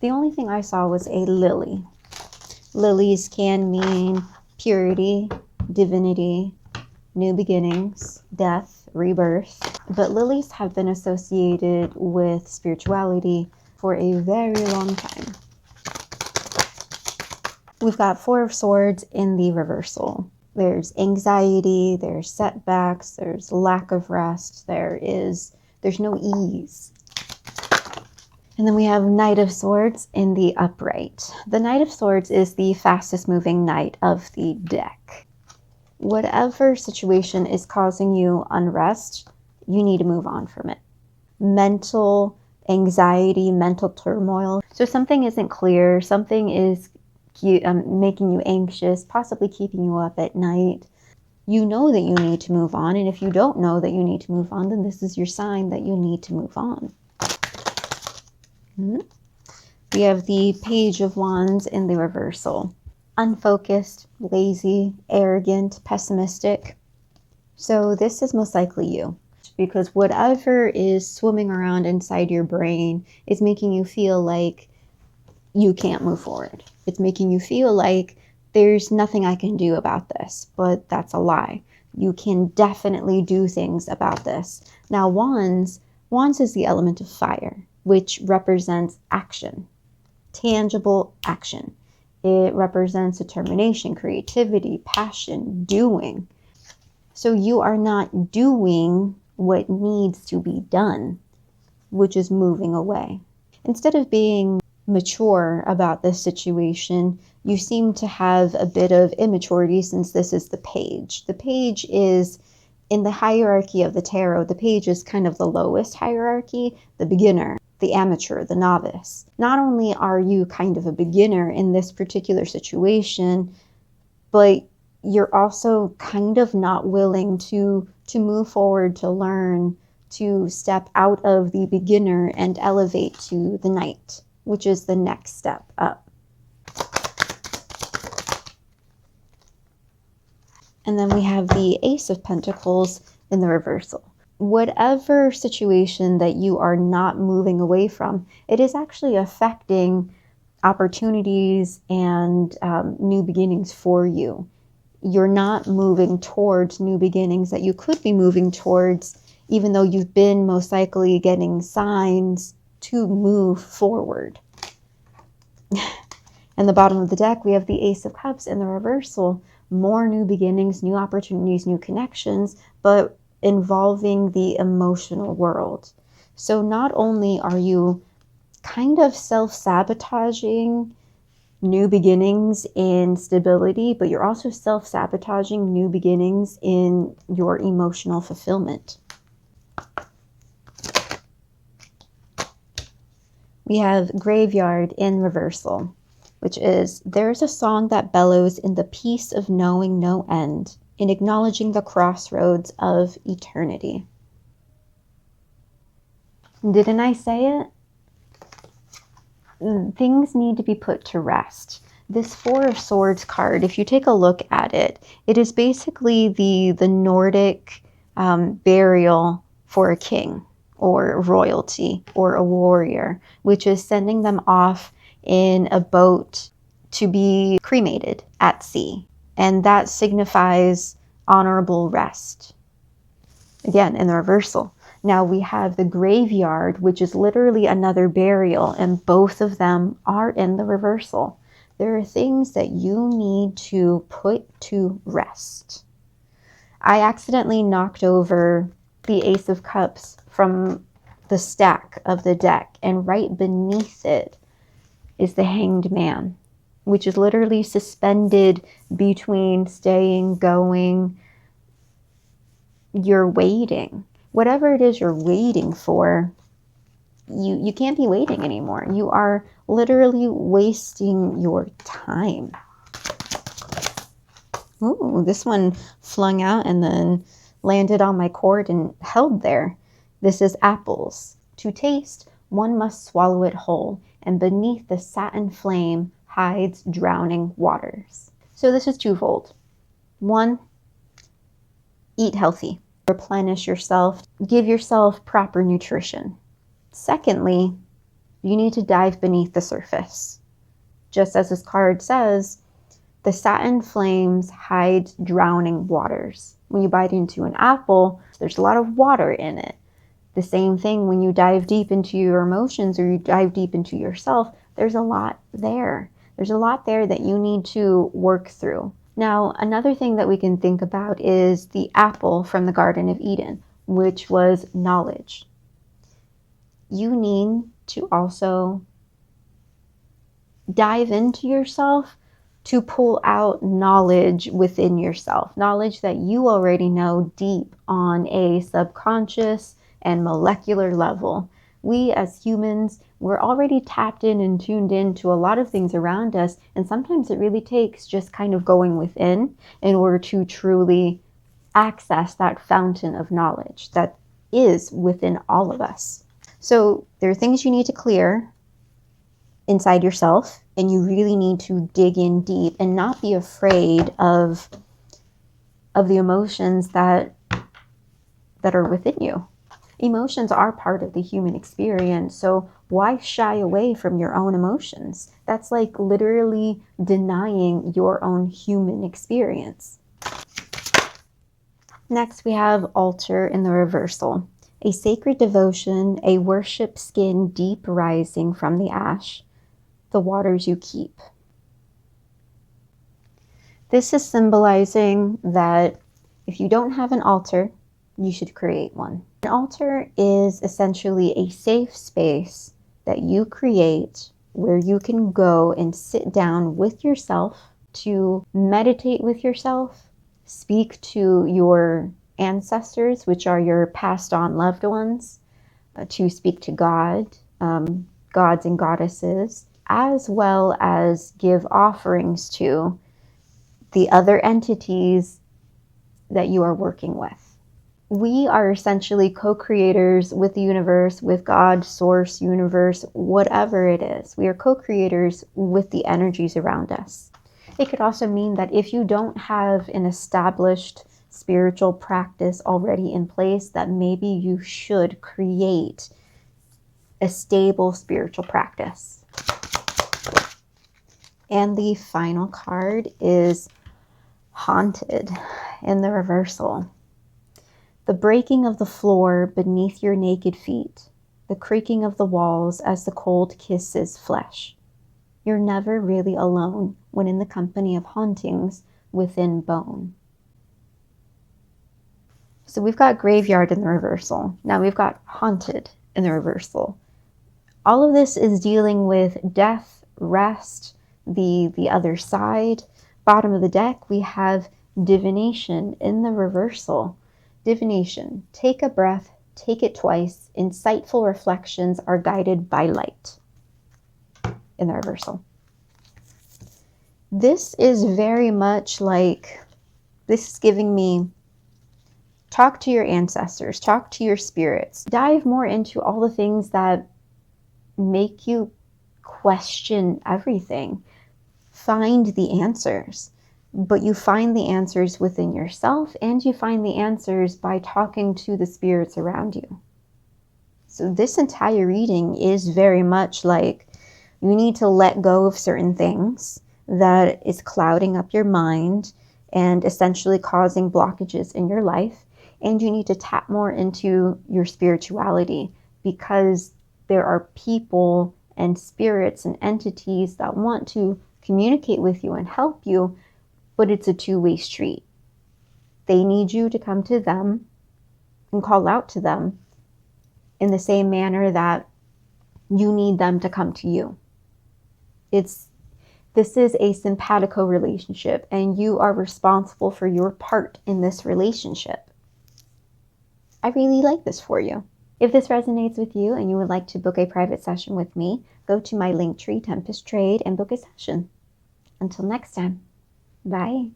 The only thing I saw was a lily. Lilies can mean purity, divinity, new beginnings, death, rebirth. But lilies have been associated with spirituality for a very long time. We've got Four of Swords in the reversal. There's anxiety, there's setbacks, there's lack of rest, there's no ease. And then we have Knight of Swords in the upright. The Knight of Swords is the fastest moving knight of the deck. Whatever situation is causing you unrest, you need to move on from it. Mental anxiety, mental turmoil. So something isn't clear, something is making you anxious, possibly keeping you up at night. You know that you need to move on, and if you don't know that you need to move on, then this is your sign that you need to move on. We have the Page of Wands in the reversal. Unfocused, lazy, arrogant, pessimistic. So this is most likely you, because whatever is swimming around inside your brain is making you feel like you can't move forward. It's making you feel like there's nothing I can do about this, but that's a lie. You can definitely do things about this. Now, Wands is the element of fire, which represents action, tangible action. It represents determination, creativity, passion, doing. So you are not doing what needs to be done, which is moving away. Instead of being mature about this situation, you seem to have a bit of immaturity since this is the Page. The Page is, in the hierarchy of the tarot, the Page is kind of the lowest hierarchy, the beginner, the amateur, the novice. Not only are you kind of a beginner in this particular situation, but you're also kind of not willing to move forward, to learn, to step out of the beginner and elevate to the knight, which is the next step up. And then we have the Ace of Pentacles in the reversal. Whatever situation that you are not moving away from, it is actually affecting opportunities and new beginnings for you. You're not moving towards new beginnings that you could be moving towards, even though you've been most likely getting signs to move forward. And the bottom of the deck, we have the Ace of Cups in the reversal. More new beginnings, new opportunities, new connections, but involving the emotional world. So not only are you kind of self-sabotaging new beginnings in stability, but you're also self-sabotaging new beginnings in your emotional fulfillment. We have Graveyard in reversal, which is, there's a song that bellows in the peace of knowing no end, in acknowledging the crossroads of eternity. Didn't I say it? Things need to be put to rest. This Four of Swords card, if you take a look at it, it is basically the Nordic burial for a king or royalty or a warrior, which is sending them off in a boat to be cremated at sea. And that signifies honorable rest. Again, in the reversal. Now we have the Graveyard, which is literally another burial, and both of them are in the reversal. There are things that you need to put to rest. I accidentally knocked over the Ace of Cups from the stack of the deck, and right beneath it is the Hanged Man, which is literally suspended between staying, going. You're waiting. Whatever it is you're waiting for, you can't be waiting anymore. You are literally wasting your time. Ooh, this one flung out and then landed on my cord and held there. This is apples. To taste, one must swallow it whole, and beneath the satin flame hides drowning waters. So this is twofold. One, eat healthy. Replenish yourself. Give yourself proper nutrition. Secondly, You need to dive beneath the surface. Just as this card says, the satin flames hide drowning waters. When you bite into an apple, there's a lot of water in it. The same thing when you dive deep into your emotions or you dive deep into yourself, there's a lot there. There's a lot there that you need to work through. Now, another thing that we can think about is the apple from the Garden of Eden, which was knowledge. You need to also dive into yourself to pull out knowledge within yourself, knowledge that you already know deep on a subconscious and molecular level. We as humans, we're already tapped in and tuned in to a lot of things around us, and sometimes it really takes just kind of going within in order to truly access that fountain of knowledge that is within all of us. So there are things you need to clear inside yourself, and you really need to dig in deep and not be afraid of the emotions that are within you. Emotions are part of the human experience, so why shy away from your own emotions? That's like literally denying your own human experience. Next, we have altar in the reversal. A sacred devotion, a worship skin deep rising from the ash, the waters you keep. This is symbolizing that if you don't have an altar, you should create one. An altar is essentially a safe space that you create where you can go and sit down with yourself to meditate with yourself, speak to your ancestors, which are your passed on loved ones, to speak to God, gods and goddesses, as well as give offerings to the other entities that you are working with. We are essentially co-creators with the universe, with God, source, universe, whatever it is. We are co-creators with the energies around us. It could also mean that if you don't have an established spiritual practice already in place, that maybe you should create a stable spiritual practice. And the final card is Haunted in the reversal. The breaking of the floor beneath your naked feet, the creaking of the walls as the cold kisses flesh. You're never really alone when in the company of hauntings within bone. So we've got graveyard in the reversal. Now we've got haunted in the reversal. All of this is dealing with death, rest, the other side. Bottom of the deck, we have divination in the reversal. Divination, take a breath, take it twice. Insightful reflections are guided by light in the reversal. This is very much like, this is giving me, talk to your ancestors, talk to your spirits, dive more into all the things that make you question everything. Find the answers, but you find the answers within yourself, and you find the answers by talking to the spirits around you. So this entire reading is very much like you need to let go of certain things that is clouding up your mind and essentially causing blockages in your life, and you need to tap more into your spirituality, because there are people and spirits and entities that want to communicate with you and help you, but it's a two-way street. They need you to come to them and call out to them in the same manner that you need them to come to you. This is a simpatico relationship, and you are responsible for your part in this relationship. I really like this for you. If this resonates with you and you would like to book a private session with me, go to my Linktree, Tempest Trade, and book a session. Until next time, bye.